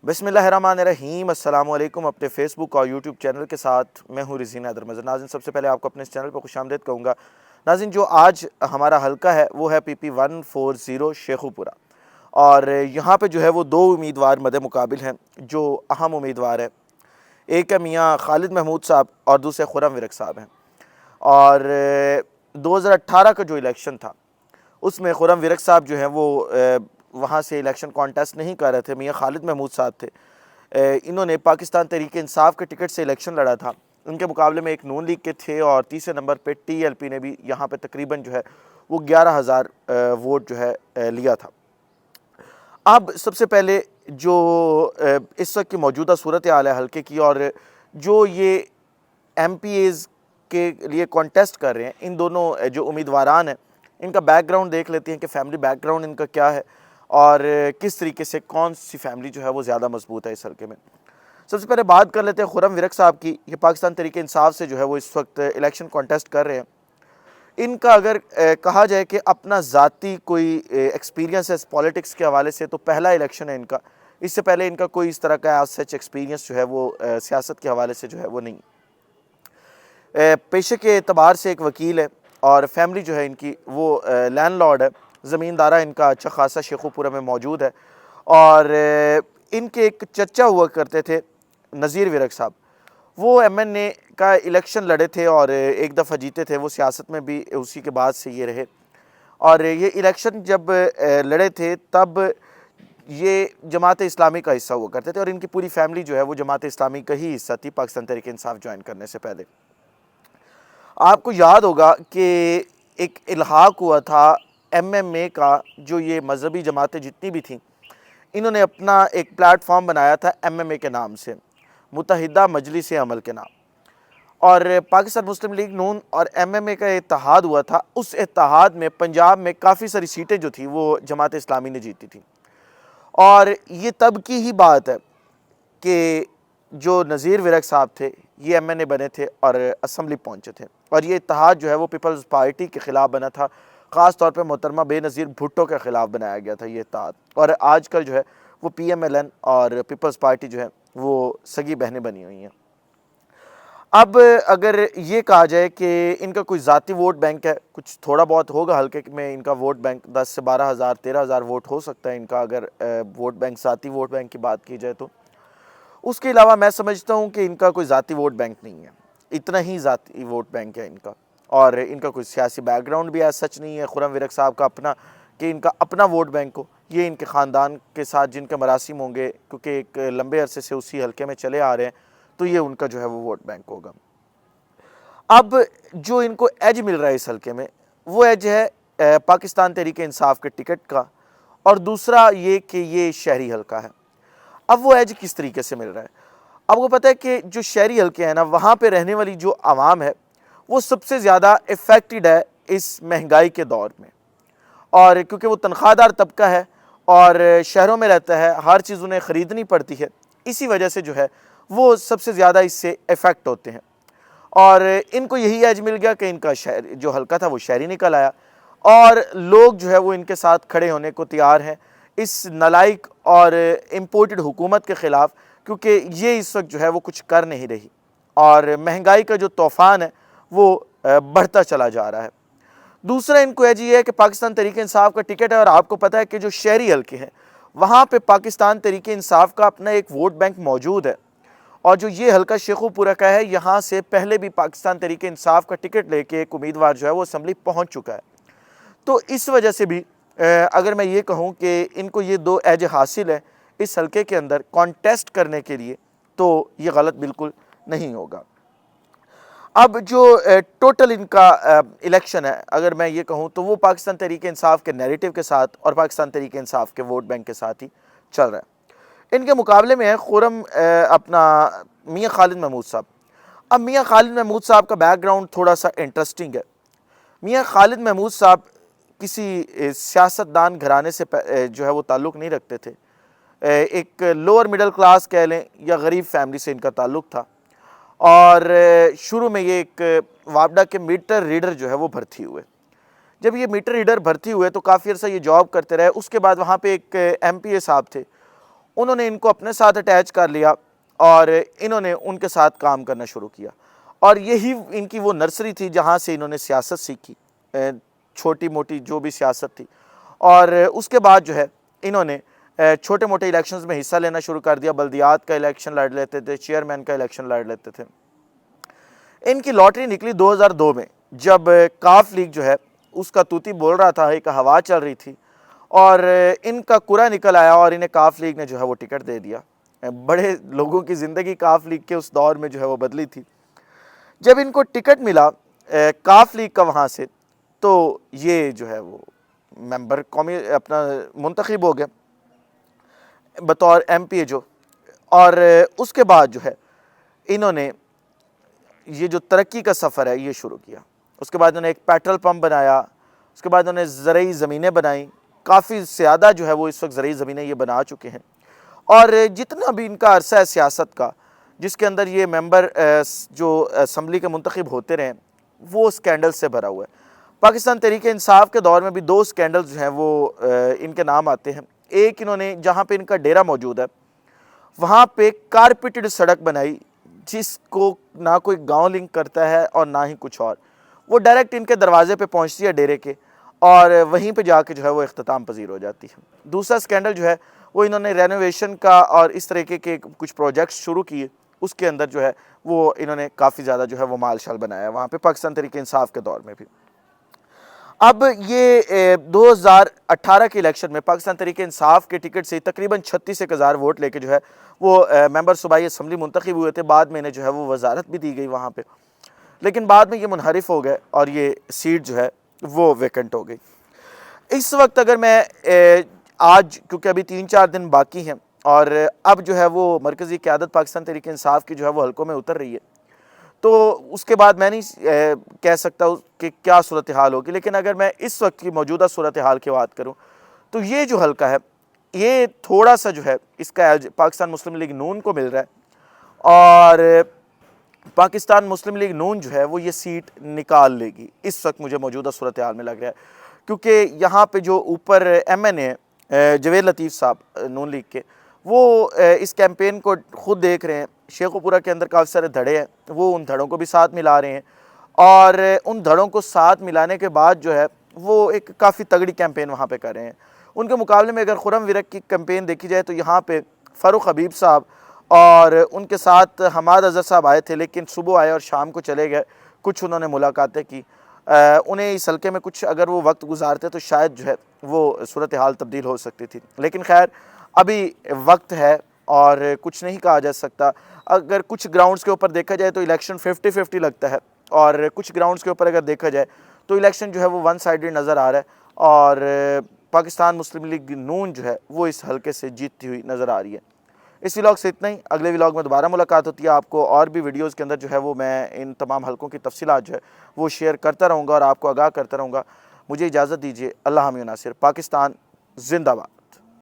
بسم اللہ الرحمن الرحیم۔ السلام علیکم۔ اپنے فیس بک اور یوٹیوب چینل کے ساتھ میں ہوں رضین حیدر مظہر۔ ناظرین، سب سے پہلے آپ کو اپنے اس چینل پر خوش آمدید کہوں گا۔ ناظرین، جو آج ہمارا حلقہ ہے وہ ہے پی پی 140 شیخو پورہ، اور یہاں پہ جو ہے وہ دو امیدوار مد مقابل ہیں جو اہم امیدوار ہیں۔ ایک ہے میاں خالد محمود صاحب اور دوسرے خرم ورک صاحب ہیں۔ اور 2018 کا جو الیکشن تھا اس میں خرم ورک صاحب جو ہیں وہ وہاں سے الیکشن کانٹیسٹ نہیں کر رہے تھے، میاں خالد محمود صاحب تھے۔ انہوں نے پاکستان تحریک انصاف کے ٹکٹ سے الیکشن لڑا تھا۔ ان کے مقابلے میں ایک نون لیگ کے تھے، اور تیسرے نمبر پہ ٹی ایل پی نے بھی یہاں پہ تقریباً جو ہے وہ 11,000 ووٹ جو ہے لیا تھا۔ اب سب سے پہلے جو اس وقت کی موجودہ صورتحال ہے حلقے کی، اور جو یہ ایم پی ایز کے لیے کانٹیسٹ کر رہے ہیں، ان دونوں جو امیدواران ہیں ان کا بیک گراؤنڈ دیکھ لیتے ہیں کہ فیملی بیک گراؤنڈ ان کا کیا ہے، اور کس طریقے سے کون سی فیملی جو ہے وہ زیادہ مضبوط ہے اس حلقے میں۔ سب سے پہلے بات کر لیتے ہیں خرم ورک صاحب کی۔ یہ پاکستان تحریک انصاف سے جو ہے وہ اس وقت الیکشن کانٹیسٹ کر رہے ہیں۔ ان کا اگر کہا جائے کہ اپنا ذاتی کوئی ایکسپیرینس ہے پالیٹکس کے حوالے سے، تو پہلا الیکشن ہے ان کا۔ اس سے پہلے ان کا کوئی اس طرح کا سچ ایکسپیرینس جو ہے وہ سیاست کے حوالے سے جو ہے وہ نہیں۔ پیشے کے اعتبار سے ایک وکیل ہے، اور فیملی جو ہے ان کی وہ لینڈ لارڈ ہے، زمیندارہ ان کا اچھا خاصا شیخو پورہ میں موجود ہے۔ اور ان کے ایک چچا ہوا کرتے تھے نذیر ورک صاحب، وہ ایم این اے کا الیکشن لڑے تھے اور ایک دفعہ جیتے تھے، وہ سیاست میں بھی اسی کے بعد سے یہ رہے۔ اور یہ الیکشن جب لڑے تھے تب یہ جماعت اسلامی کا حصہ ہوا کرتے تھے، اور ان کی پوری فیملی جو ہے وہ جماعت اسلامی کا ہی حصہ تھی پاکستان تحریک انصاف جوائن کرنے سے پہلے۔ آپ کو یاد ہوگا کہ ایک الحاق ہوا تھا ایم ایم اے کا، جو یہ مذہبی جماعتیں جتنی بھی تھیں انہوں نے اپنا ایک پلیٹ فارم بنایا تھا ایم ایم اے کے نام سے، متحدہ مجلس عمل کے نام، اور پاکستان مسلم لیگ نون اور ایم ایم اے کا اتحاد ہوا تھا۔ اس اتحاد میں پنجاب میں کافی ساری سیٹیں جو تھیں وہ جماعت اسلامی نے جیتی تھیں، اور یہ تب کی ہی بات ہے کہ جو نذیر ورک صاحب تھے یہ ایم این اے بنے تھے اور اسمبلی پہنچے تھے، اور یہ اتحاد جو ہے وہ پیپلز پارٹی کے خلاف بنا تھا، خاص طور پہ محترمہ بے نظیر بھٹو کے خلاف بنایا گیا تھا یہ اتحاد، اور آج کل جو ہے وہ پی ایم ایل این اور پیپلز پارٹی جو ہے وہ سگی بہنیں بنی ہوئی ہیں۔ اب اگر یہ کہا جائے کہ ان کا کوئی ذاتی ووٹ بینک ہے، کچھ تھوڑا بہت ہوگا حلقے میں ان کا ووٹ بینک، 10 سے 12,000 13,000 ووٹ ہو سکتا ہے ان کا، اگر ووٹ بینک ذاتی ووٹ بینک کی بات کی جائے تو۔ اس کے علاوہ میں سمجھتا ہوں کہ ان کا کوئی ذاتی ووٹ بینک نہیں ہے، اتنا ہی ذاتی ووٹ بینک ہے ان کا، اور ان کا کوئی سیاسی بیک گراؤنڈ بھی ایسا سچ نہیں ہے خرم ورک صاحب کا اپنا کہ ان کا اپنا ووٹ بینک ہو۔ یہ ان کے خاندان کے ساتھ جن کے مراسم ہوں گے، کیونکہ ایک لمبے عرصے سے اسی حلقے میں چلے آ رہے ہیں، تو یہ ان کا جو ہے وہ ووٹ بینک ہوگا۔ اب جو ان کو ایج مل رہا ہے اس حلقے میں، وہ ایج ہے پاکستان تحریک انصاف کے ٹکٹ کا، اور دوسرا یہ کہ یہ شہری حلقہ ہے۔ اب وہ ایج کس طریقے سے مل رہا ہے؟ آپ کو پتہ ہے کہ جو شہری حلقے ہیں نا، وہاں پہ رہنے والی جو عوام ہے وہ سب سے زیادہ افیکٹڈ ہے اس مہنگائی کے دور میں، اور کیونکہ وہ تنخواہ دار طبقہ ہے اور شہروں میں رہتا ہے، ہر چیز انہیں خریدنی پڑتی ہے، اسی وجہ سے جو ہے وہ سب سے زیادہ اس سے افیکٹ ہوتے ہیں۔ اور ان کو یہی ایج مل گیا کہ ان کا شہر جو حلقہ تھا وہ شہری نکل آیا، اور لوگ جو ہے وہ ان کے ساتھ کھڑے ہونے کو تیار ہیں اس نالائق اور امپورٹڈ حکومت کے خلاف، کیونکہ یہ اس وقت جو ہے وہ کچھ کر نہیں رہی، اور مہنگائی کا جو طوفان ہے وہ بڑھتا چلا جا رہا ہے۔ دوسرا ان کو ایج یہ ہے کہ پاکستان تحریک انصاف کا ٹکٹ ہے، اور آپ کو پتہ ہے کہ جو شہری حلقے ہیں وہاں پہ پاکستان تحریک انصاف کا اپنا ایک ووٹ بینک موجود ہے، اور جو یہ حلقہ شیخو پورہ کا ہے یہاں سے پہلے بھی پاکستان تحریک انصاف کا ٹکٹ لے کے ایک امیدوار جو ہے وہ اسمبلی پہنچ چکا ہے۔ تو اس وجہ سے بھی اگر میں یہ کہوں کہ ان کو یہ دو ایج حاصل ہے اس حلقے کے اندر کانٹیسٹ کرنے کے لیے، تو یہ غلط بالکل نہیں ہوگا۔ اب جو ٹوٹل ان کا الیکشن ہے اگر میں یہ کہوں تو وہ پاکستان تحریک انصاف کے نیریٹو کے ساتھ اور پاکستان تحریک انصاف کے ووٹ بینک کے ساتھ ہی چل رہا ہے۔ ان کے مقابلے میں ہے خرم اپنا میاں خالد محمود صاحب۔ اب میاں خالد محمود صاحب کا بیک گراؤنڈ تھوڑا سا انٹرسٹنگ ہے۔ میاں خالد محمود صاحب کسی سیاستدان گھرانے سے جو ہے وہ تعلق نہیں رکھتے تھے، ایک لوور مڈل کلاس کہہ لیں یا غریب فیملی سے ان کا تعلق تھا، اور شروع میں یہ ایک وابڈا کے میٹر ریڈر جو ہے وہ بھرتی ہوئے۔ جب یہ میٹر ریڈر بھرتی ہوئے تو کافی عرصہ یہ جاب کرتے رہے۔ اس کے بعد وہاں پہ ایک ایم پی اے صاحب تھے، انہوں نے ان کو اپنے ساتھ اٹیچ کر لیا اور انہوں نے ان کے ساتھ کام کرنا شروع کیا، اور یہی ان کی وہ نرسری تھی جہاں سے انہوں نے سیاست سیکھی، چھوٹی موٹی جو بھی سیاست تھی۔ اور اس کے بعد جو ہے انہوں نے چھوٹے موٹے الیکشنز میں حصہ لینا شروع کر دیا، بلدیات کا الیکشن لڑ لیتے تھے، چیئرمین کا الیکشن لڑ لیتے تھے۔ ان کی لاٹری نکلی 2002 میں، جب کاف لیگ جو ہے اس کا توتی بول رہا تھا، ایک ہوا چل رہی تھی، اور ان کا کرا نکل آیا اور انہیں کاف لیگ نے جو ہے وہ ٹکٹ دے دیا۔ بڑے لوگوں کی زندگی کاف لیگ کے اس دور میں جو ہے وہ بدلی تھی۔ جب ان کو ٹکٹ ملا کاف لیگ کا وہاں سے، تو یہ جو ہے وہ ممبر قومی اپنا منتخب ہو گئے بطور ایم پی اے جو، اور اس کے بعد جو ہے انہوں نے یہ جو ترقی کا سفر ہے یہ شروع کیا۔ اس کے بعد انہوں نے ایک پیٹرول پمپ بنایا، اس کے بعد انہوں نے زرعی زمینیں بنائیں، کافی زیادہ جو ہے وہ اس وقت زرعی زمینیں یہ بنا چکے ہیں۔ اور جتنا بھی ان کا عرصہ ہے سیاست کا، جس کے اندر یہ ممبر جو اسمبلی کے منتخب ہوتے رہے، وہ سکینڈل سے بھرا ہوا ہے۔ پاکستان تحریک انصاف کے دور میں بھی 2 سکینڈل جو ہیں وہ ان کے نام آتے ہیں۔ ایک انہوں نے جہاں پہ ان کا ڈیرا موجود ہے وہاں پہ کارپیٹڈ سڑک بنائی، جس کو نہ کوئی گاؤں لنک کرتا ہے اور نہ ہی کچھ اور، وہ ڈائریکٹ ان کے دروازے پہ پہنچتی ہے ڈیرے کے، اور وہیں پہ جا کے جو ہے وہ اختتام پذیر ہو جاتی ہے۔ دوسرا سکینڈل جو ہے وہ انہوں نے رینوویشن کا اور اس طریقے کے کچھ پروجیکٹس شروع کیے، اس کے اندر جو ہے وہ انہوں نے کافی زیادہ جو ہے وہ مال شال بنایا وہاں پہ پاکستان تحریک انصاف کے دور میں بھی۔ اب یہ 2018 کے الیکشن میں پاکستان تحریک انصاف کے ٹکٹ سے تقریباً 36,000 ووٹ لے کے جو ہے وہ ممبر صوبائی اسمبلی منتخب ہوئے تھے۔ بعد میں انہیں جو ہے وہ وزارت بھی دی گئی وہاں پہ، لیکن بعد میں یہ منحرف ہو گئے اور یہ سیٹ جو ہے وہ ویکنٹ ہو گئی۔ اس وقت اگر میں آج، کیونکہ ابھی 3-4 دن باقی ہیں اور اب جو ہے وہ مرکزی قیادت پاکستان تحریک انصاف کی جو ہے وہ حلقوں میں اتر رہی ہے، تو اس کے بعد میں نہیں کہہ سکتا کہ کیا صورتحال ہوگی، لیکن اگر میں اس وقت کی موجودہ صورتحال کی بات کروں تو یہ جو حلقہ ہے یہ تھوڑا سا جو ہے اس کا ایج پاکستان مسلم لیگ نون کو مل رہا ہے، اور پاکستان مسلم لیگ نون جو ہے وہ یہ سیٹ نکال لے گی اس وقت مجھے موجودہ صورتحال میں لگ رہا ہے، کیونکہ یہاں پہ جو اوپر ایم این اے جوید لطیف صاحب نون لیگ کے، وہ اس کیمپین کو خود دیکھ رہے ہیں۔ شیخو پورہ کے اندر کافی سارے دھڑے ہیں، وہ ان دھڑوں کو بھی ساتھ ملا رہے ہیں، اور ان دھڑوں کو ساتھ ملانے کے بعد جو ہے وہ ایک کافی تگڑی کیمپین وہاں پہ کر رہے ہیں۔ ان کے مقابلے میں اگر خرم ورک کی کیمپین دیکھی جائے تو یہاں پہ فاروق حبیب صاحب اور ان کے ساتھ حماد اظہر صاحب آئے تھے، لیکن صبح آئے اور شام کو چلے گئے، کچھ انہوں نے ملاقاتیں کی، انہیں اس حلقے میں کچھ اگر وہ وقت گزارتے تو شاید جو ہے وہ صورتحال تبدیل ہو سکتی تھی، لیکن خیر ابھی وقت ہے اور کچھ نہیں کہا جا سکتا۔ اگر کچھ گراؤنڈز کے اوپر دیکھا جائے تو الیکشن 50-50 لگتا ہے، اور کچھ گراؤنڈز کے اوپر اگر دیکھا جائے تو الیکشن جو ہے وہ ون سائیڈڈ نظر آ رہا ہے، اور پاکستان مسلم لیگ نون جو ہے وہ اس حلقے سے جیتتی ہوئی نظر آ رہی ہے۔ اس ولاگ سے اتنا ہی، اگلے ولاگ میں دوبارہ ملاقات ہوتی ہے۔ آپ کو اور بھی ویڈیوز کے اندر جو ہے وہ میں ان تمام حلقوں کی تفصیلات جو ہے وہ شیئر کرتا رہوں گا اور آپ کو آگاہ کرتا رہوں گا۔ مجھے اجازت دیجیے، اللہ حامی و ناصر۔ پاکستان زندہ باد۔